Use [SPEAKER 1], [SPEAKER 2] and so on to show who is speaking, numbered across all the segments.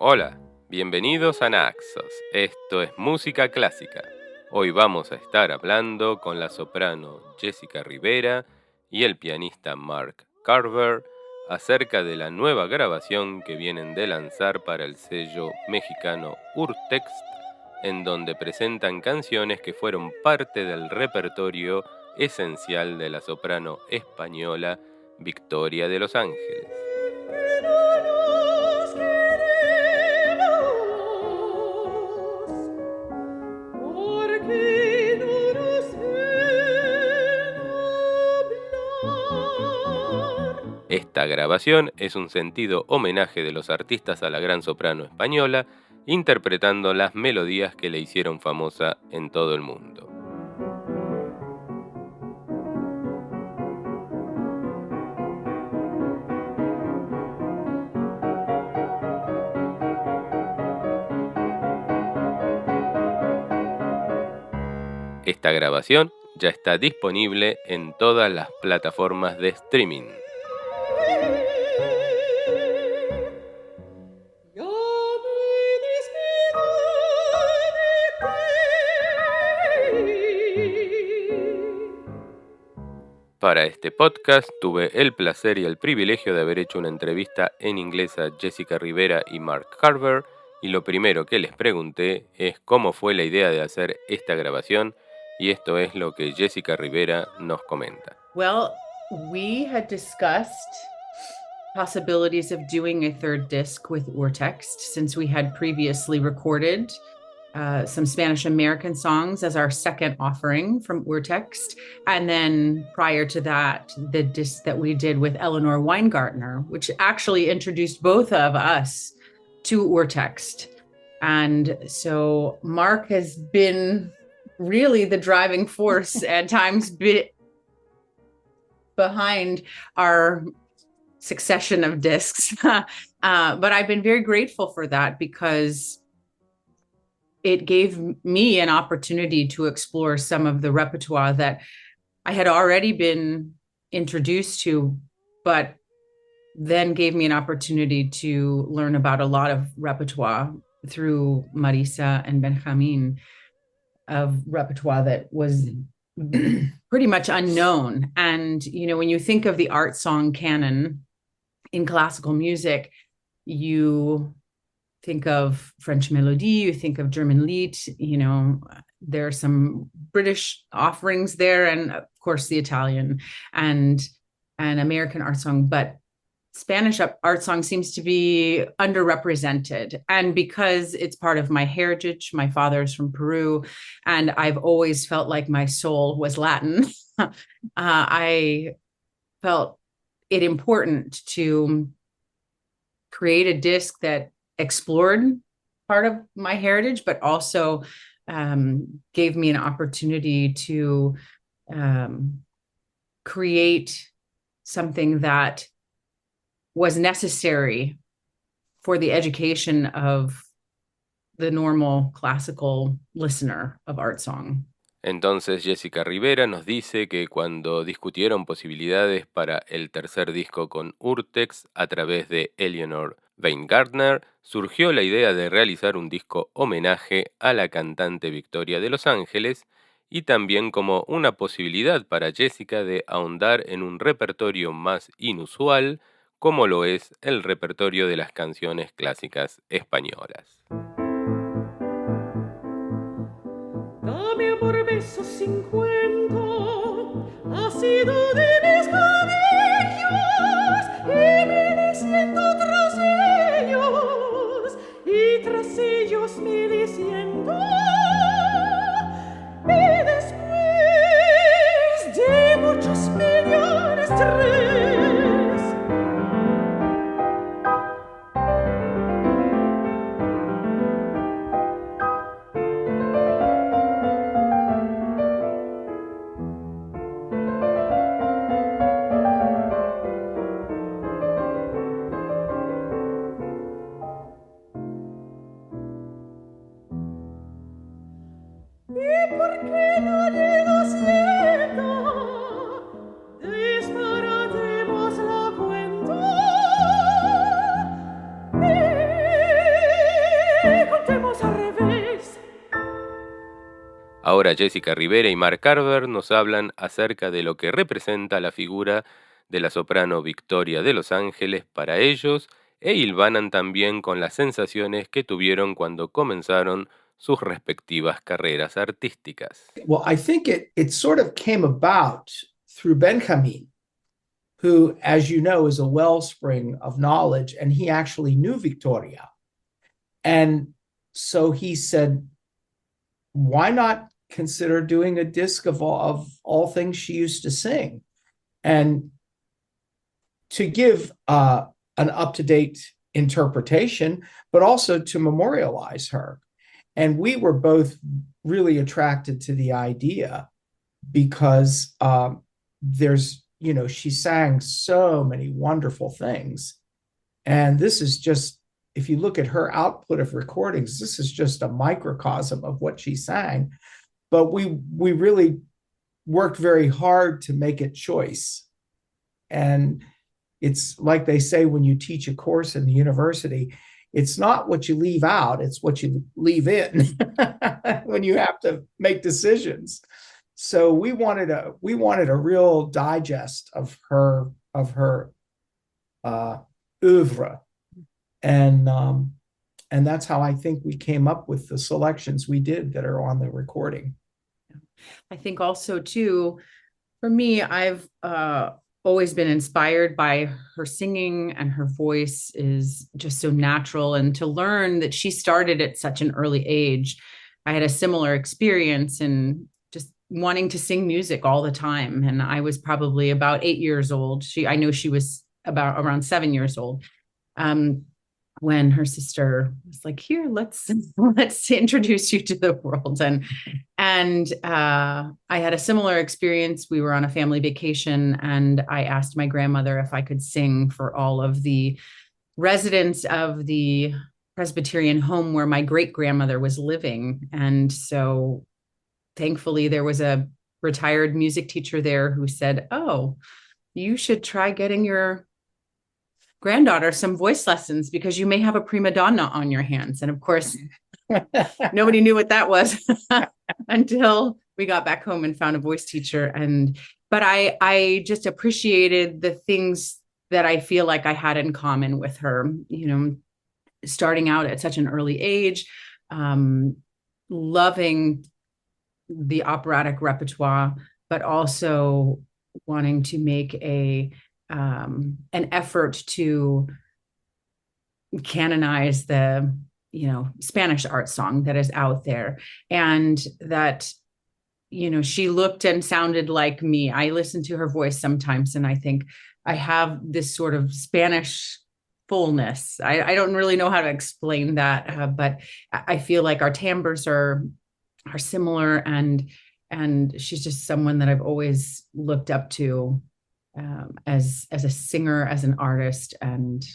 [SPEAKER 1] Hola, bienvenidos a Naxos. Esto es música clásica. Hoy vamos a estar hablando con la soprano Jessica Rivera y el pianista Mark Carver acerca de la nueva grabación que vienen de lanzar para el sello mexicano Urtext, en donde presentan canciones que fueron parte del repertorio esencial de la soprano española Victoria de los Ángeles. Esta grabación es un sentido homenaje de los artistas a la gran soprano española, interpretando las melodías que le hicieron famosa en todo el mundo. Esta grabación ya está disponible en todas las plataformas de streaming. Para este podcast tuve el placer y el privilegio de haber hecho una entrevista en inglés a Jessica Rivera y Mark Carver, y lo primero que les pregunté es cómo fue la idea de hacer esta grabación, y esto es lo que Jessica Rivera nos comenta.
[SPEAKER 2] Well, we had discussed possibilities of doing a third disc with Urtext since we had previously recorded some Spanish American songs as our second offering from Urtext. And then prior to that, the disc that we did with Eleanor Weingartner, which actually introduced both of us to Urtext. And so Mark has been really the driving force at times behind our succession of discs. But I've been very grateful for that because it gave me an opportunity to explore some of the repertoire that I had already been introduced to, but then gave me an opportunity to learn about a lot of repertoire through Marisa and Benjamin, of repertoire that was pretty much unknown. And, you know, when you think of the art song canon in classical music, you think of French melody, you think of German Lied, you know, there are some British offerings there, and of course the Italian and American art song, but Spanish art song seems to be underrepresented. And because it's part of my heritage, my father's from Peru, and I've always felt like my soul was Latin, I felt it important to create a disc that explored part of my heritage, but also gave me an opportunity to create something that was necessary for the education of the normal classical listener of art song.
[SPEAKER 1] Entonces Jessica Rivera nos dice que cuando discutieron posibilidades para el tercer disco con Urtext a través de Eleanor Weingartner, surgió la idea de realizar un disco homenaje a la cantante Victoria de los Ángeles, y también como una posibilidad para Jessica de ahondar en un repertorio más inusual, como lo es el repertorio de las canciones clásicas españolas.
[SPEAKER 3] Dame amor besos sin cuento, ha sido de mis cabellos, y me diciendo tras ellos, y tras ellos me diciendo, y después de muchos millones tres.
[SPEAKER 1] Ahora Jessica Rivera y Mark Carver nos hablan acerca de lo que representa la figura de la soprano Victoria de Los Ángeles para ellos e hilvanan también con las sensaciones que tuvieron cuando comenzaron sus respectivas carreras artísticas.
[SPEAKER 4] Well, I think it sort of came about through Benjamin, who, as you know, is a wellspring of knowledge, and he actually knew Victoria. And so he said, why not consider doing a disc of all things she used to sing? And to give an up-to-date interpretation, but also to memorialize her. And we were both really attracted to the idea because she sang so many wonderful things. And this is just, if you look at her output of recordings, this is just a microcosm of what she sang. But we really worked very hard to make it choice. And it's like they say when you teach a course in the university, it's not what you leave out, it's what you leave in when you have to make decisions. So we wanted a real digest of her oeuvre, and that's how I think we came up with the selections we did that are on the recording.
[SPEAKER 2] I think also too, for me, I've always been inspired by her singing, and her voice is just so natural. And to learn that she started at such an early age, I had a similar experience in just wanting to sing music all the time. And I was probably about 8 years old. I know she was around 7 years old. When her sister was like, here, let's introduce you to the world. And I had a similar experience. We were on a family vacation, and I asked my grandmother if I could sing for all of the residents of the Presbyterian home where my great-grandmother was living. And so thankfully there was a retired music teacher there who said, oh, you should try getting your granddaughter some voice lessons because you may have a prima donna on your hands. And of course, nobody knew what that was until we got back home and found a voice teacher. But I just appreciated the things that I feel like I had in common with her, starting out at such an early age, loving the operatic repertoire, but also wanting to make an effort to canonize the Spanish art song that is out there, and that she looked and sounded like me. I listen to her voice sometimes and I think I have this sort of Spanish fullness. I don't really know how to explain that, but I feel like our timbres are similar, and she's just someone that I've always looked up to as a singer, as an artist, and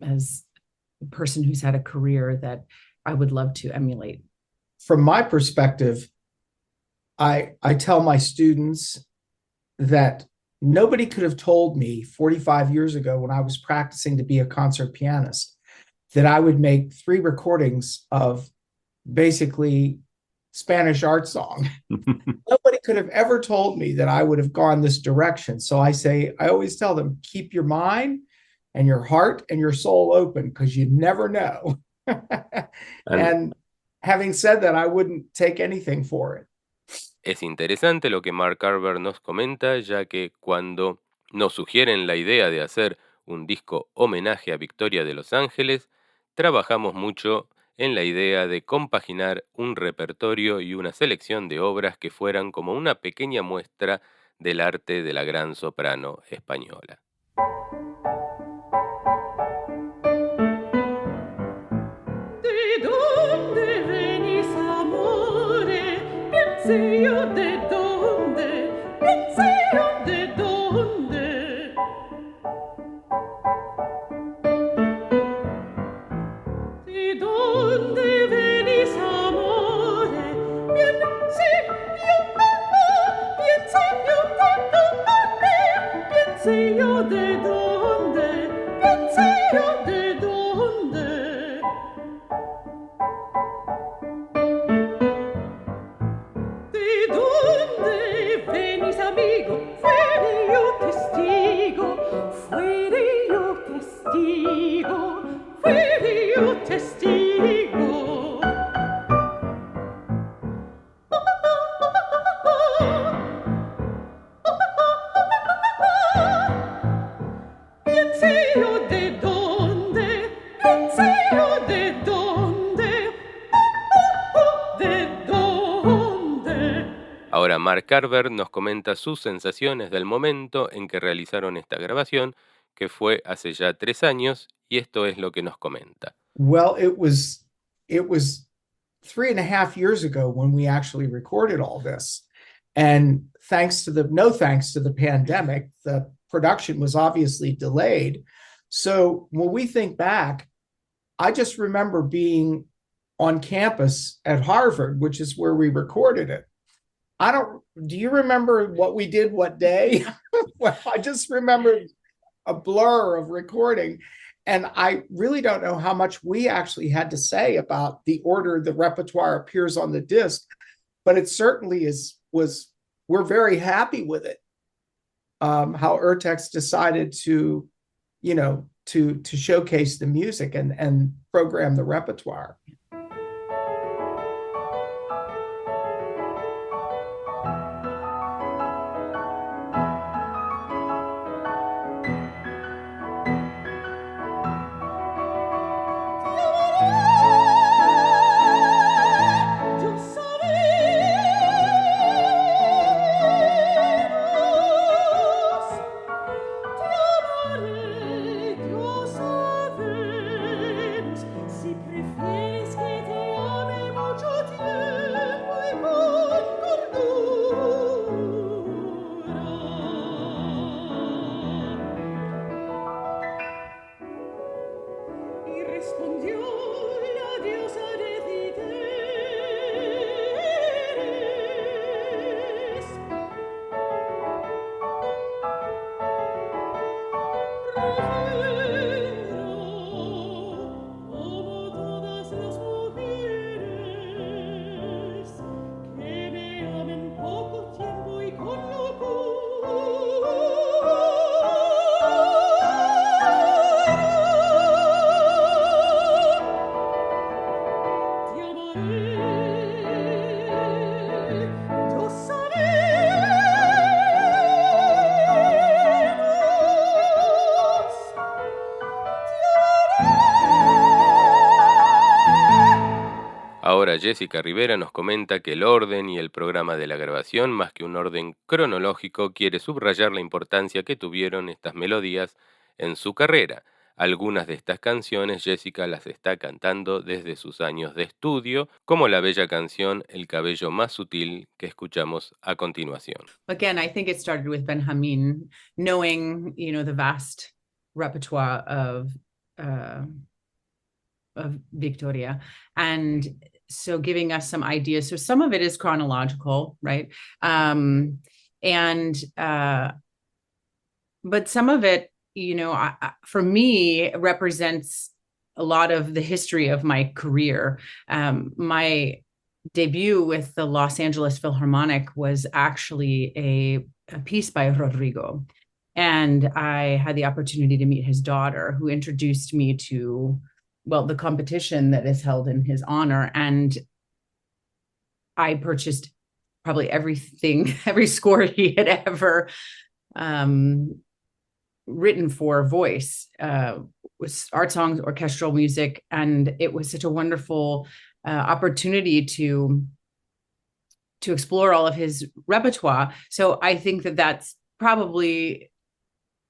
[SPEAKER 2] as a person who's had a career that I would love to emulate.
[SPEAKER 4] From my perspective, I tell my students that nobody could have told me 45 years ago when I was practicing to be a concert pianist that I would make 3 recordings of basically Spanish art song. Nobody could have ever told me that I would have gone this direction. So I always tell them, keep your mind and your heart and your soul open, because you never know. And having said that, I wouldn't take anything for it.
[SPEAKER 1] Es interesante lo que Mark Carver nos comenta, ya que cuando nos sugieren la idea de hacer un disco homenaje a Victoria de Los Ángeles, trabajamos mucho en la idea de compaginar un repertorio y una selección de obras que fueran como una pequeña muestra del arte de la gran soprano española.
[SPEAKER 3] ¿De dónde venís, amore? Piense yo de dónde, piense yo de dónde. ¿De dónde venís, amore? Piense yo de dónde, piense yo de dónde, piense yo de dónde. sé yo de dónde, de dónde.
[SPEAKER 1] Ahora Mark Carver nos comenta sus sensaciones del momento en que realizaron esta grabación, que fue hace ya 3 años, y esto es lo que nos comenta.
[SPEAKER 4] Well, it was 3.5 years ago when we actually recorded all this. And no thanks to the pandemic, the production was obviously delayed. So when we think back, I just remember being on campus at Harvard, which is where we recorded it. Do you remember what we did what day? Well, I just remember a blur of recording. And I really don't know how much we actually had to say about the order the repertoire appears on the disc, but it certainly we're very happy with it. How Urtext decided to showcase the music and program the repertoire.
[SPEAKER 1] Ahora Jessica Rivera nos comenta que el orden y el programa de la grabación, más que un orden cronológico, quiere subrayar la importancia que tuvieron estas melodías en su carrera. Algunas de estas canciones Jessica las está cantando desde sus años de estudio, como la bella canción El cabello más sutil que escuchamos a continuación.
[SPEAKER 2] Again, I think it started with Benjamin, knowing, the vast repertoire of Victoria, and so giving us some ideas. So some of it is chronological, right? But some of it, for me, represents a lot of the history of my career. My debut with the Los Angeles Philharmonic was actually a piece by Rodrigo. And I had the opportunity to meet his daughter, who introduced me to the competition that is held in his honor. And I purchased probably everything, every score he had ever written for voice, was art songs, orchestral music. And it was such a wonderful opportunity to explore all of his repertoire. So I think that that's probably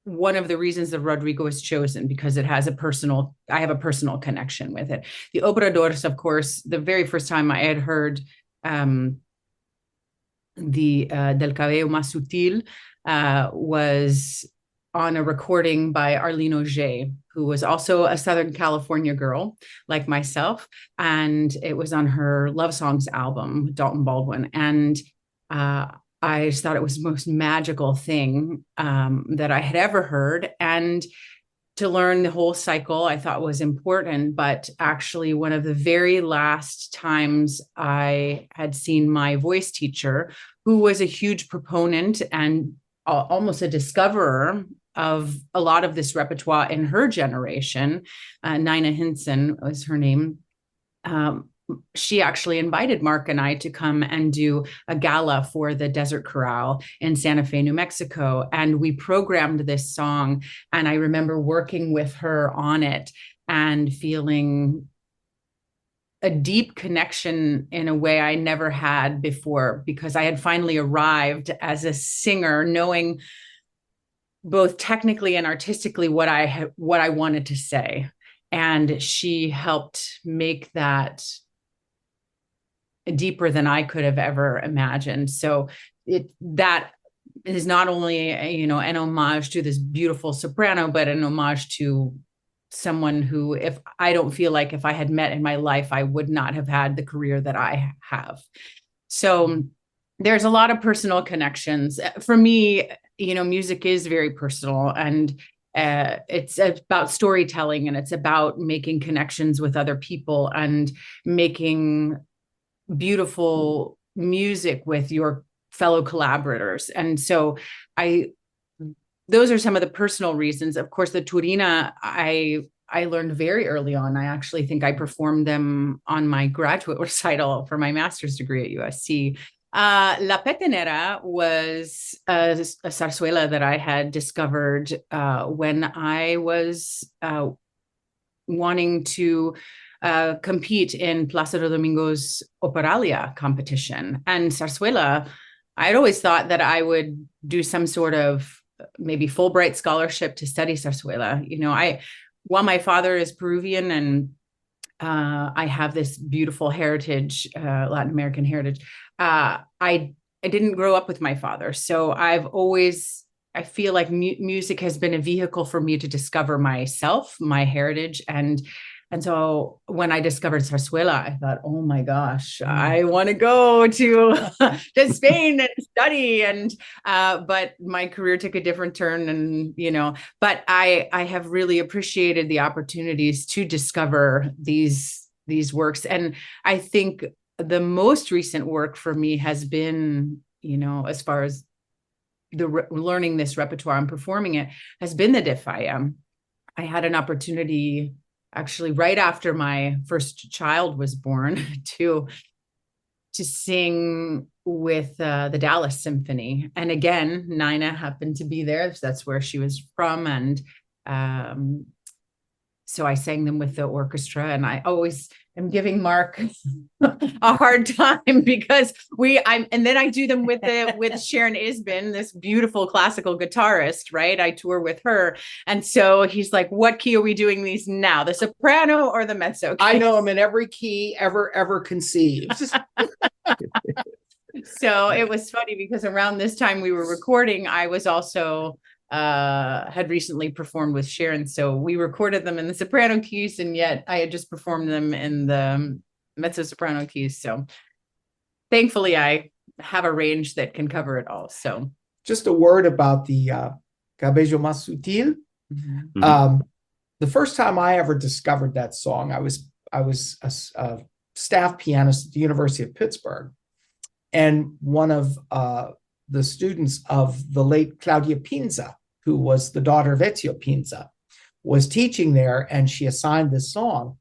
[SPEAKER 2] one of the reasons that Rodrigo was chosen, because I have a personal connection with it. The Operadores, of course, the very first time I had heard the Del Cabello Más Sutil was on a recording by Arlene Auger, who was also a Southern California girl like myself. And it was on her Love Songs album with Dalton Baldwin. And I just thought it was the most magical thing that I had ever heard. And to learn the whole cycle, I thought was important. But actually, one of the very last times I had seen my voice teacher, who was a huge proponent and almost a discoverer of a lot of this repertoire in her generation, Nina Hinson was her name. She actually invited Mark and I to come and do a gala for the Desert Chorale in Santa Fe, New Mexico. And we programmed this song. And I remember working with her on it. and feeling a deep connection in a way I never had before, because I had finally arrived as a singer, knowing both technically and artistically what I wanted to say. And she helped make that deeper than I could have ever imagined. So that is not only an homage to this beautiful soprano, but an homage to someone who, if I don't feel like if I had met in my life, I would not have had the career that I have. So there's a lot of personal connections. For me, music is very personal, and it's about storytelling, and it's about making connections with other people and making beautiful music with your fellow collaborators. And so those are some of the personal reasons. Of course, the Turina, I learned very early on. I actually think I performed them on my graduate recital for my master's degree at USC. La Petenera was a zarzuela that I had discovered when I was wanting to compete in Plaza de Domingo's Operalia competition. And zarzuela, I'd always thought that I would do some sort of maybe Fulbright scholarship to study zarzuela. While my father is Peruvian and I have this beautiful heritage, Latin American heritage, I didn't grow up with my father. So I feel like music has been a vehicle for me to discover myself, my heritage. And so when I discovered zarzuela, I thought, oh my gosh, I want to go to Spain and study. But my career took a different turn, but I have really appreciated the opportunities to discover these works. And I think the most recent work for me has been, as far as learning this repertoire and performing it, has been the De Falla. I had an opportunity actually right after my first child was born to sing with the Dallas Symphony. And again, Nina happened to be there. That's where she was from. And so I sang them with the orchestra, and I always am giving Mark a hard time because and then I do them with Sharon Isbin, this beautiful classical guitarist, right? I tour with her. And so he's like, what key are we doing these now? The soprano or the mezzo key?
[SPEAKER 4] I know him in every key ever conceived.
[SPEAKER 2] So it was funny because around this time we were recording, I was also had recently performed with Sharon. So we recorded them in the soprano keys, and yet I had just performed them in the mezzo soprano keys. So thankfully I have a range that can cover it all. So
[SPEAKER 4] just a word about the Cabello Más Sutil.
[SPEAKER 2] Mm-hmm.
[SPEAKER 4] The first time I ever discovered that song, I was a staff pianist at the University of Pittsburgh, and one of the students of the late Claudia Pinza, who was the daughter of Ezio Pinza, was teaching there, and she assigned this song.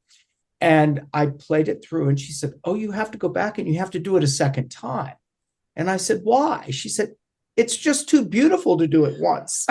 [SPEAKER 4] And I played it through, and she said, oh, you have to go back and you have to do it a second time. And I said, why? She said, it's just too beautiful to do it once.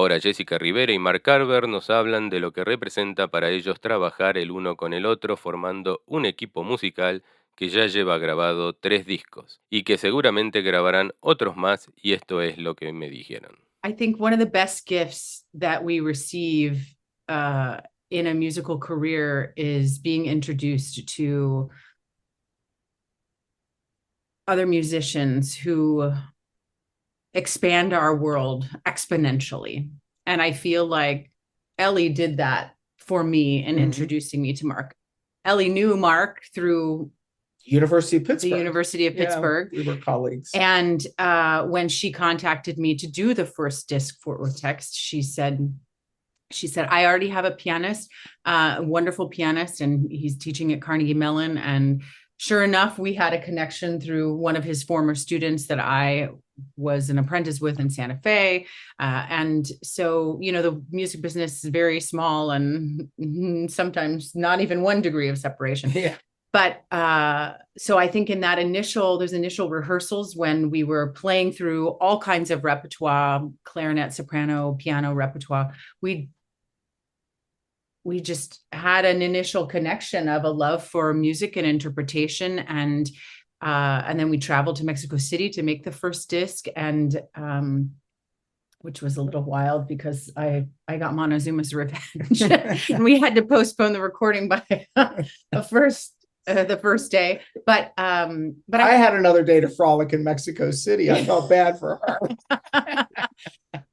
[SPEAKER 1] Ahora Jessica Rivera y Mark Carver nos hablan de lo que representa para ellos trabajar el uno con el otro formando un equipo musical que ya lleva grabado 3 discos y que seguramente grabarán otros más, y esto es lo que me dijeron.
[SPEAKER 2] I think one of the best gifts that we receive in a musical career is being introduced to other musicians who expand our world exponentially. And I feel like Ellie did that for me in introducing me to Mark. Ellie knew Mark through
[SPEAKER 4] University of Pittsburgh.
[SPEAKER 2] the University of Pittsburgh.
[SPEAKER 4] We were colleagues.
[SPEAKER 2] And when she contacted me to do the first disc for Urtext, she said, I already have a pianist, a wonderful pianist, and he's teaching at Carnegie Mellon. And sure enough, we had a connection through one of his former students that I was an apprentice with in Santa Fe. And so, you know, the music business is very small and sometimes not even 1 degree of separation.
[SPEAKER 4] Yeah.
[SPEAKER 2] But so I think in that there's initial rehearsals when we were playing through all kinds of repertoire, clarinet, soprano, piano repertoire. We just had an initial connection of a love for music and interpretation. And then we traveled to Mexico City to make the first disc, and which was a little wild because I got Montezuma's revenge. And we had to postpone the recording by the first day. But
[SPEAKER 4] I had another day to frolic in Mexico City. I felt bad for her.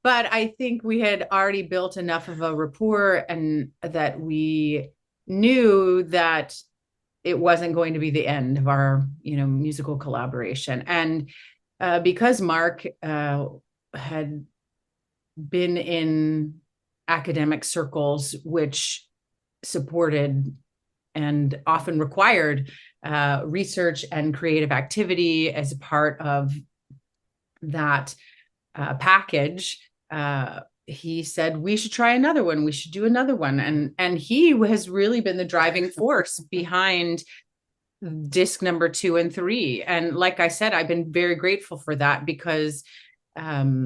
[SPEAKER 2] But I think we had already built enough of a rapport, and that we knew that it wasn't going to be the end of our, musical collaboration. And because Mark had been in academic circles, which supported and often required research and creative activity as a part of that package, he said, we should try another one. We should do another one. And he has really been the driving force behind disc number 2 and 3. And like I said, I've been very grateful for that because, I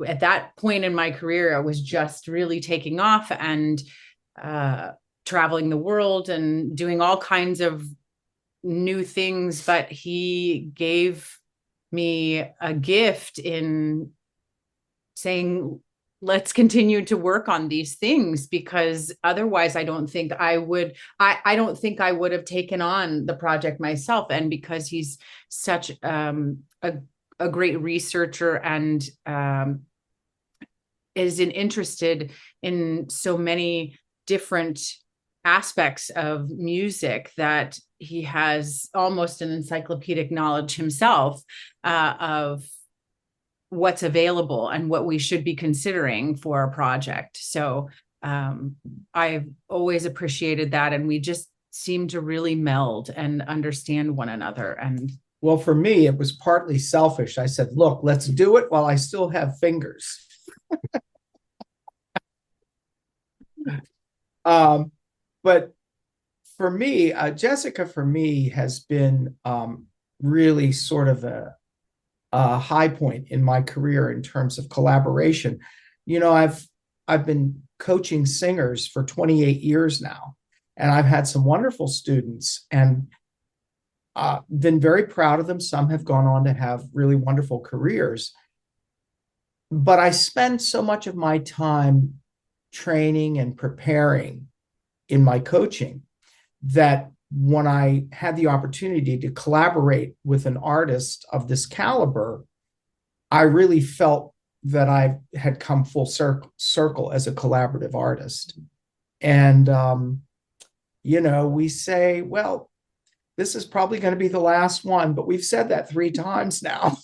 [SPEAKER 2] at that point in my career, I was just really taking off and traveling the world and doing all kinds of new things. But he gave me a gift in saying, let's continue to work on these things, because otherwise I don't think I would have taken on the project myself. And because he's such a great researcher and is interested in so many different aspects of music, that he has almost an encyclopedic knowledge himself of what's available and what we should be considering for a project. So I've always appreciated that. And we just seem to really meld and understand one another. And
[SPEAKER 4] well, for me, it was partly selfish. I said, look, let's do it while I still have fingers. But for me, Jessica, for me, has been really sort of a high point in my career in terms of collaboration. I've been coaching singers for 28 years now, and I've had some wonderful students and been very proud of them. Some have gone on to have really wonderful careers. But I spend so much of my time training and preparing in my coaching that when I had the opportunity to collaborate with an artist of this caliber, I really felt that I had come full circle as a collaborative artist. And, we say, well, this is probably going to be the last one, but we've said that 3 times now.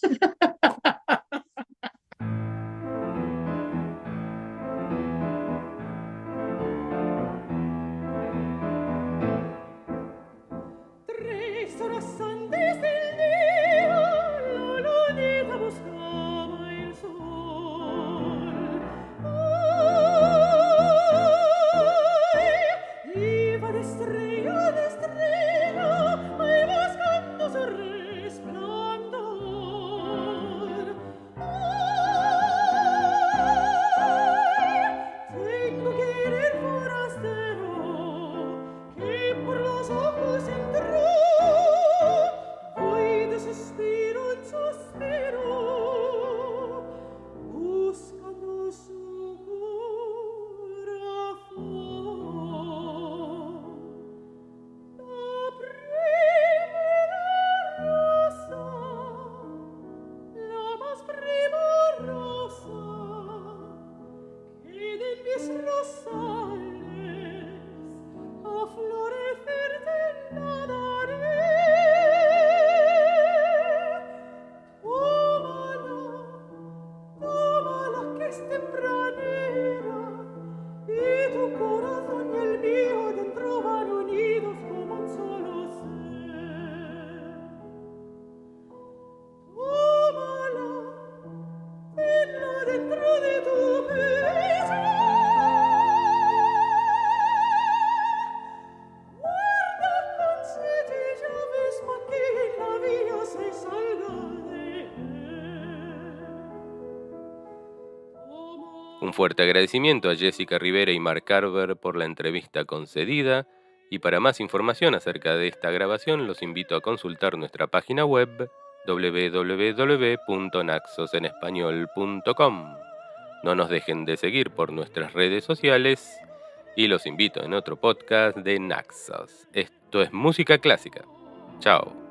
[SPEAKER 1] Un fuerte agradecimiento a Jessica Rivera y Mark Carver por la entrevista concedida, y para más información acerca de esta grabación los invito a consultar nuestra página web www.naxosenespañol.com. No nos dejen de seguir por nuestras redes sociales y los invito en otro podcast de Naxos. Esto es Música Clásica. Chao.